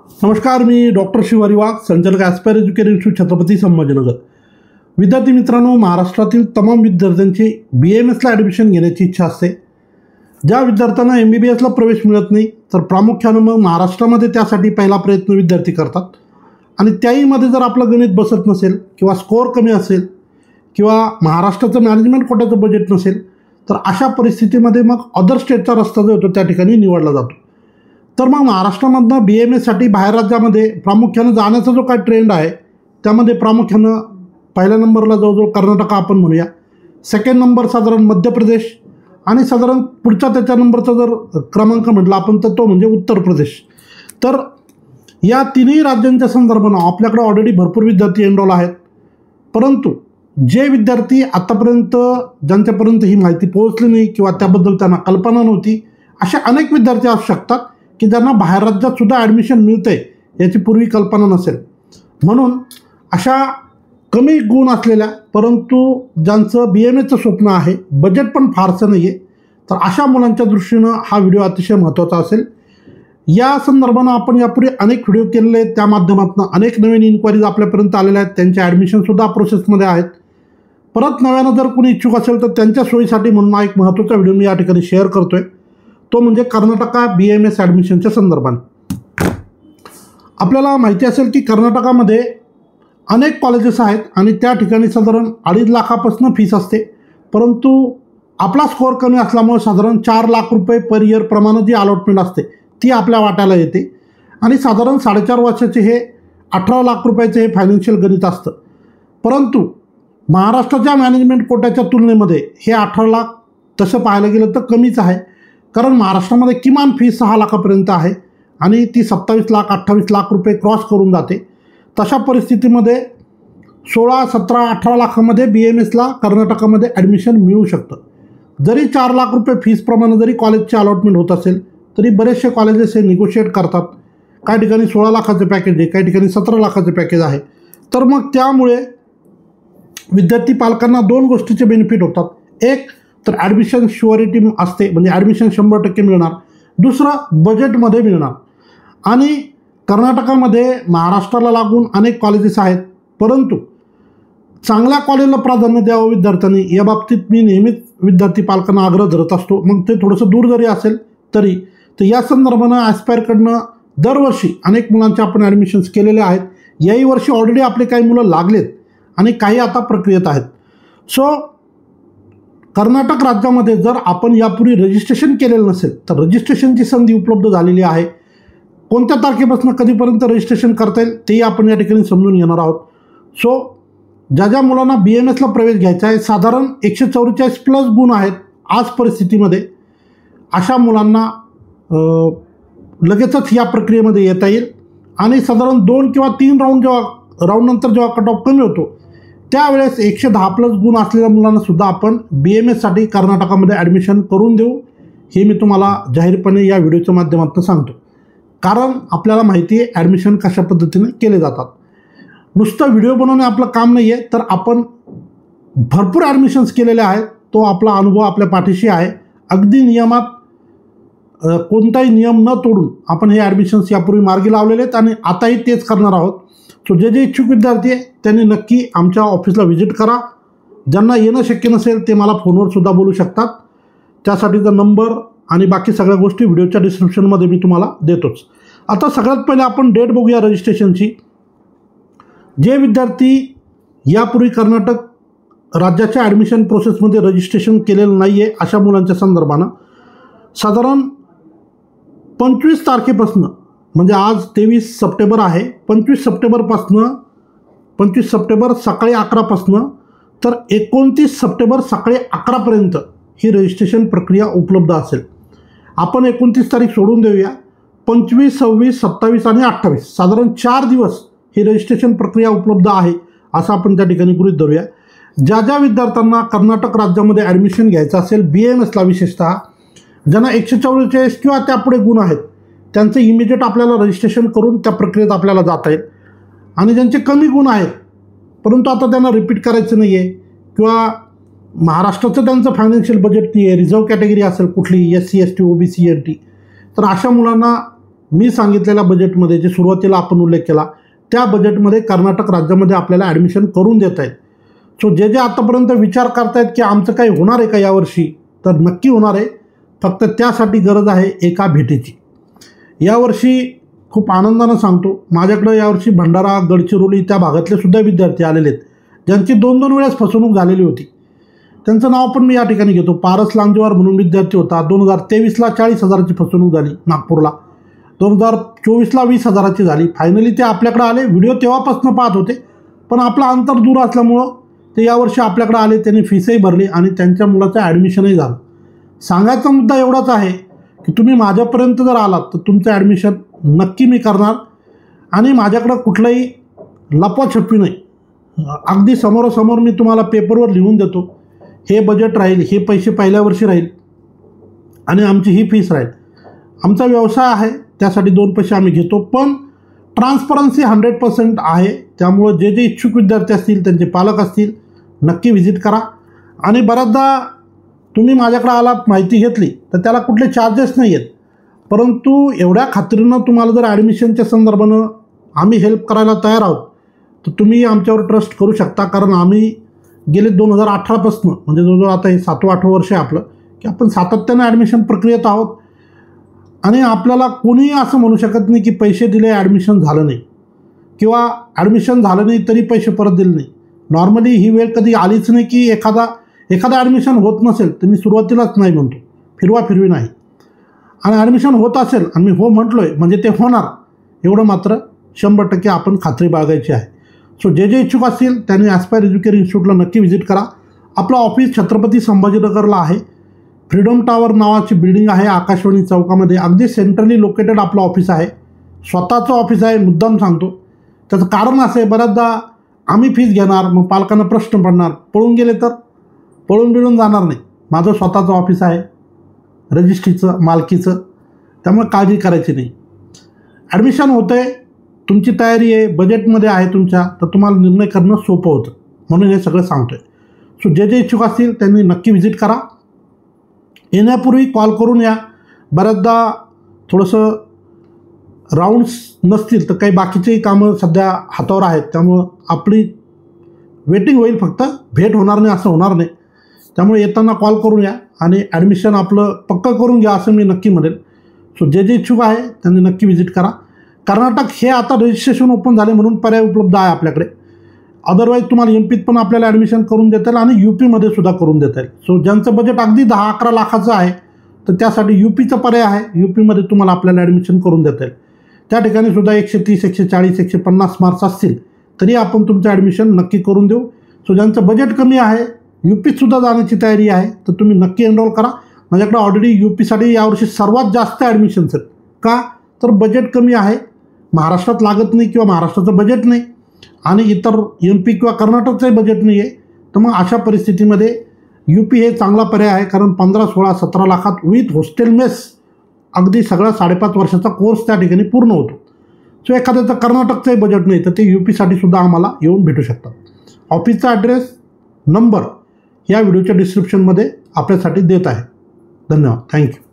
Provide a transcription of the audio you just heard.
नमस्कार, मी डॉक्टर शिवारी वाघ, संचालक aspire education institute, Chhatrapati Sambhajinagar. विद्यार्थी मित्रांनो, महाराष्ट्रातील तमाम विद्यार्थ्यांची BAMSला ॲडमिशन घेण्याची इच्छा असते. ज्या विद्यार्थ्यांना MBBSला प्रवेश मिळत नाही, तर प्रामुख्यानं मग महाराष्ट्रामध्ये त्यासाठी पहिला प्रयत्न विद्यार्थी करतात. आणि त्याहीमध्ये जर आपलं गणित बसत नसेल किंवा स्कोअर कमी असेल किंवा महाराष्ट्राचं मॅनेजमेंट कोट्याचं बजेट नसेल, तर अशा परिस्थितीमध्ये मग अदर स्टेटचा रस्ता जो होतो त्या ठिकाणी निवडला जातो. तर मग महाराष्ट्रामधनं BAMSसाठी बाहेर राज्यामध्ये प्रामुख्यानं जाण्याचा जो काही ट्रेंड आहे, त्यामध्ये प्रामुख्यानं पहिल्या नंबरला जवळजवळ कर्नाटक आपण म्हणूया, सेकंड नंबर साधारण मध्य प्रदेश, आणि साधारण पुढचा त्याच्या नंबरचा जर क्रमांक म्हटला आपण तर तो म्हणजे उत्तर प्रदेश. तर या तिन्ही राज्यांच्या संदर्भानं आपल्याकडे ऑलरेडी भरपूर विद्यार्थी एनरोल आहेत. परंतु जे विद्यार्थी आतापर्यंत ज्यांच्यापर्यंत ही माहिती पोहोचली नाही किंवा त्याबद्दल त्यांना कल्पना नव्हती, असे अनेक विद्यार्थी असू शकतात की ज्यांना बाहेर राज्यात सुद्धा ॲडमिशन मिळते याची पूर्वी कल्पना नसेल. म्हणून अशा कमी गुण असलेल्या परंतु ज्यांचं BAMSचं स्वप्न आहे, बजेट पण फारसं नाही आहे, तर अशा मुलांच्या दृष्टीनं हा व्हिडिओ अतिशय महत्त्वाचा असेल. या संदर्भानं आपण यापूर्वी अनेक व्हिडिओ केलेले आहेत, त्या माध्यमातून अनेक नवीन इन्क्वायरीज आपल्यापर्यंत आलेल्या आहेत. त्यांचे ॲडमिशनसुद्धा प्रोसेसमध्ये आहेत. परत नव्यानं जर कोणी इच्छुक असेल तर त्यांच्या सोयीसाठी म्हणून हा एक महत्त्वाचा व्हिडिओ मी या ठिकाणी शेअर करतो आहे. तो म्हणजे कर्नाटका BAMS ॲडमिशनच्या संदर्भात. आपल्याला माहिती असेल की कर्नाटकामध्ये अनेक कॉलेजेस आहेत आणि त्या ठिकाणी साधारण 2.5 लाखापासून फीस असते. परंतु आपला स्कोअर कमी असल्यामुळे साधारण 4 लाख रुपये पर इयर प्रमाणे जी अलॉटमेंट असते ती आपल्या वाट्याला येते. आणि साधारण 4.5 वर्षाचे हे 18 लाख रुपयाचे हे फायनान्शियल गणित असतं. परंतु महाराष्ट्राच्या मॅनेजमेंट कोट्याच्या तुलनेमध्ये हे 18 लाख तसं पाहायला गेलं तर कमीच आहे. कारण महाराष्ट्रामध्ये किमान फी 6 लाखापर्यंत आहे आणि ती 27 लाख 28 लाख रुपये क्रॉस करून जाते. तशा परिस्थितीमध्ये 16, 17, 18 लाखामध्ये BAMSला कर्नाटकामध्ये ॲडमिशन मिळू शकतं. जरी 4 लाख रुपये फीसप्रमाणे जरी कॉलेजचे अलॉटमेंट होत असेल तरी बरेचसे कॉलेजेस हे निगोशिएट करतात. काही ठिकाणी 16 लाखाचं पॅकेज आहे, काही ठिकाणी 17 लाखाचं पॅकेज आहे. तर मग त्यामुळे विद्यार्थी पालकांना 2 गोष्टीचे बेनिफिट होतात. एक तर ॲडमिशन शुअरिटी असते, म्हणजे ॲडमिशन 100% मिळणार. दुसरं बजेटमध्ये मिळणार. आणि कर्नाटकामध्ये महाराष्ट्राला लागून अनेक कॉलेजेस आहेत, परंतु चांगल्या कॉलेजला प्राधान्य द्यावं विद्यार्थ्यांनी, या बाबतीत मी नेहमीच विद्यार्थी पालकांना आग्रह धरत असतो. मग ते थोडंसं दूर जरी असेल तरी. तर या संदर्भानं ॲस्पायरकडनं दरवर्षी अनेक मुलांचे आपण ॲडमिशन्स केलेले आहेत. याही वर्षी ऑलरेडी आपले काही मुलं लागलेत आणि काही आता प्रक्रियेत आहेत. सो कर्नाटक राज्यामध्ये जर आपण यापूर्वी रजिस्ट्रेशन केलेलं नसेल तर रजिस्ट्रेशनची संधी उपलब्ध झालेली आहे. कोणत्या तारखेपासून कधीपर्यंत रजिस्ट्रेशन करता येईल तेही आपण या ठिकाणी समजून घेणार आहोत. सो ज्या मुलांना BAMSला प्रवेश घ्यायचा आहे, साधारण 144+ गुण आहेत आज परिस्थितीमध्ये, अशा मुलांना लगेचच या प्रक्रियेमध्ये येता येईल. आणि साधारण 2 किंवा 3 राऊंडनंतर जेव्हा कट ऑफ कमी होतो त्यावेळेस 110+ गुण असलेल्या मुलांनासुद्धा आपण BAMSसाठी कर्नाटकामध्ये ॲडमिशन करून देऊ, हे मी तुम्हाला जाहीरपणे या व्हिडिओच्या माध्यमातून सांगतो. कारण आपल्याला माहिती आहे ॲडमिशन कशा पद्धतीने केले जातात. नुसतं व्हिडिओ बनवणे आपलं काम नाही आहे, तर आपण भरपूर ॲडमिशन्स केलेले आहेत. तो आपला अनुभव आपल्या पाठीशी आहे. अगदी नियमात कोणताही नियम न तोडून आपण हे ॲडमिशन्स यापूर्वी मार्गी लावलेले आहेत आणि आताही तेच करणार आहोत. सो जे इच्छुक विद्यार्थी आहे त्यांनी नक्की आमच्या ऑफिसला व्हिजिट करा. ज्यांना येणं शक्य नसेल ते मला फोनवरसुद्धा बोलू शकतात. त्यासाठीचा नंबर आणि बाकी सगळ्या गोष्टी व्हिडिओच्या डिस्क्रिप्शनमध्ये मी तुम्हाला देतोच. आता सगळ्यात पहिले आपण डेट बघूया रजिस्ट्रेशनची. जे विद्यार्थी यापूर्वी कर्नाटक राज्याच्या ॲडमिशन प्रोसेसमध्ये रजिस्ट्रेशन केलेलं नाही आहे अशा मुलांच्या संदर्भानं साधारण 25 तारखेपासून, म्हणजे आज 23 सप्टेंबर आहे, 25 सप्टेंबर सकाळी 11 तर 29 सप्टेंबर सकाळी 11 ही रजिस्ट्रेशन प्रक्रिया उपलब्ध असेल. आपण 29 तारीख सोडून देऊया. 25, 26, 27 आणि 28 साधारण 4 दिवस ही रजिस्ट्रेशन प्रक्रिया उपलब्ध आहे असं आपण त्या ठिकाणी गृहीत धरूया. ज्या विद्यार्थ्यांना कर्नाटक राज्यामध्ये ॲडमिशन घ्यायचं असेल BAMSला, विशेषतः ज्यांना 144 किंवा त्यापुढे गुण आहेत त्यांचं इमिजिएट आपल्याला रजिस्ट्रेशन करून त्या प्रक्रियेत आपल्याला जाता येईल. आणि ज्यांचे कमी गुण आहेत परंतु आता त्यांना रिपीट करायचं नाही आहे किंवा महाराष्ट्राचं त्यांचं फायनान्शियल बजेट नाही आहे, रिझर्व कॅटेगरी असेल कुठली SC, ST, OBC, NT, तर अशा मुलांना मी सांगितलेल्या बजेटमध्ये जे सुरुवातीला आपण उल्लेख केला त्या बजेटमध्ये कर्नाटक राज्यामध्ये आपल्याला ॲडमिशन करून देत आहेत. सो जे आतापर्यंत विचार करतायत की आमचं काही होणार आहे का यावर्षी, तर नक्की होणार आहे. फक्त त्यासाठी गरज आहे एका भेटीची. यावर्षी खूप आनंदानं सांगतो, माझ्याकडं यावर्षी भंडारा, गडचिरोली त्या भागातले सुद्धा विद्यार्थी आलेले आहेत ज्यांची 2-2 वेळेस फसवणूक झालेली होती. त्यांचं नाव पण मी या ठिकाणी घेतो. पारस लांजेवार म्हणून विद्यार्थी होता. 2023ला 40,000ची फसवणूक झाली नागपूरला. 2024ला 20,000ची झाली. फायनली ते आपल्याकडे आले. व्हिडिओ तेव्हापासून पाहत होते, पण आपला अंतर दूर असल्यामुळं ते यावर्षी आपल्याकडे आले. त्यांनी फीसही भरली आणि त्यांच्या मुलाचं ॲडमिशनही झालं. सांगायचा मुद्दा एवढाच आहे की तुम्ही माझ्यापर्यंत जर आलात तर तुमचं ॲडमिशन नक्की मी करणार आणि माझ्याकडं कुठलंही लपवाछपवी नाही. अगदी समोरासमोर मी तुम्हाला पेपरवर लिहून देतो. हे बजेट राहील, हे पैसे पहिल्या वर्षी राहील आणि आमची ही फीस राहील. आमचा व्यवसाय आहे, त्यासाठी 2 पैसे आम्ही घेतो, पण ट्रान्सपरन्सी 100% आहे. त्यामुळं जे इच्छुक विद्यार्थी असतील, त्यांचे पालक असतील, नक्की व्हिजिट करा. आणि बऱ्याचदा तुम्ही माझ्याकडे आलात, माहिती घेतली तर त्याला कुठले चार्जेस नाही आहेत, परंतु एवढ्या खात्रीनं तुम्हाला जर ॲडमिशनच्या संदर्भानं आम्ही हेल्प करायला तयार आहोत तर तुम्ही आमच्यावर ट्रस्ट करू शकता. कारण आम्ही गेले 2018पासून म्हणजे जवळजवळ आता हे 7वं-8वं वर्ष आहे आपलं की आपण सातत्यानं ॲडमिशन प्रक्रियेत आहोत आणि आपल्याला कोणीही असं म्हणू शकत नाही की पैसे दिले ॲडमिशन झालं नाही किंवा ॲडमिशन झालं नाही तरी पैसे परत दिले नाही. नॉर्मली ही वेळ कधी आलीच नाही की एखादा ॲडमिशन होत नसेल तर मी सुरुवातीलाच नाही म्हणतो, फिरवी नाही. आणि ॲडमिशन होत असेल आणि मी हो म्हटलो आहे म्हणजे ते होणार, एवढं मात्र 100% आपण खात्री बाळगायची आहे. सो जे इच्छुक असतील त्यांनी ॲस्पायर एज्युकेशन इन्स्टिट्यूटला नक्की व्हिजिट करा. आपलं ऑफिस छत्रपती संभाजीनगरला आहे. फ्रीडम टॉवर नावाची बिल्डिंग आहे आकाशवाणी चौकामध्ये. अगदी सेंट्रली लोकेटेड आपलं ऑफिस आहे. स्वतःचं ऑफिस आहे, मुद्दाम सांगतो. त्याचं कारण असं आहे, बऱ्याचदा आम्ही फीस घेणार, मग पालकांना प्रश्न पडणार, पळून गेले तर पळून बिळून जाणार नाही. माझं स्वतःचं ऑफिस आहे, रजिस्ट्रीचं, मालकीचं, त्यामुळे काळजी करायची नाही. ॲडमिशन होतं आहे, तुमची तयारी आहे, बजेटमध्ये आहे तुमच्या, तर तुम्हाला निर्णय करणं सोपं होतं, म्हणून हे सगळं सांगतो आहे. सो जे इच्छुक असतील त्यांनी नक्की व्हिजिट करा. येण्यापूर्वी कॉल करून या. बऱ्याचदा थोडंसं राऊंड्स नसतील तर काही बाकीचेही कामं सध्या हातावर आहेत, त्यामुळं आपली वेटिंग होईल, फक्त भेट होणार नाही असं होणार नाही. त्यामुळे येताना कॉल करून या आणि ॲडमिशन आपलं पक्कं करून घ्या असं मी नक्की म्हणेल. सो जे इच्छुक आहे त्यांनी नक्की व्हिजिट करा. कर्नाटक हे आता रजिस्ट्रेशन ओपन झाले म्हणून पर्याय उपलब्ध आहे आपल्याकडे. अदरवाईज तुम्हाला एमपीत पण आपल्याला ॲडमिशन करून देता येईल आणि यूपीमध्ये सुद्धा करून देता येईल. सो ज्यांचं बजेट अगदी 10-11 लाखाचं आहे तर त्यासाठी यूपीचा पर्याय आहे. यूपीमध्ये तुम्हाला आपल्याला ॲडमिशन करून देता येईल. त्या ठिकाणी सुद्धा 130, 140, 150 मार्क्स असतील तरी आपण तुमचं ॲडमिशन नक्की करून देऊ. सो ज्यांचं बजेट कमी आहे, यूपीतसुद्धा जाण्याची तयारी आहे, तर तुम्ही नक्की एनरोल करा. माझ्याकडे ऑलरेडी यूपीसाठी यावर्षी सर्वात जास्त ॲडमिशन्स आहेत. का तर बजेट कमी आहे, महाराष्ट्रात लागत नाही किंवा महाराष्ट्राचं बजेट नाही आणि इतर एमपी किंवा कर्नाटकचंही बजेट नाही आहे. तर मग अशा परिस्थितीमध्ये यूपी हे चांगला पर्याय आहे. कारण 15, 16, 17 लाखात विथ हॉस्टेल मेस अगदी सगळा 5.5 वर्षाचा कोर्स त्या ठिकाणी पूर्ण होतो. सो एखाद्याचं कर्नाटकचंही बजेट नाही तर ते यूपीसाठी सुद्धा आम्हाला येऊन भेटू शकतात. ऑफिसचा ॲड्रेस, नंबर या व्हिडिओच्या डिस्क्रिप्शनमध्ये आपल्यासाठी देत आहे. धन्यवाद. थँक्यू.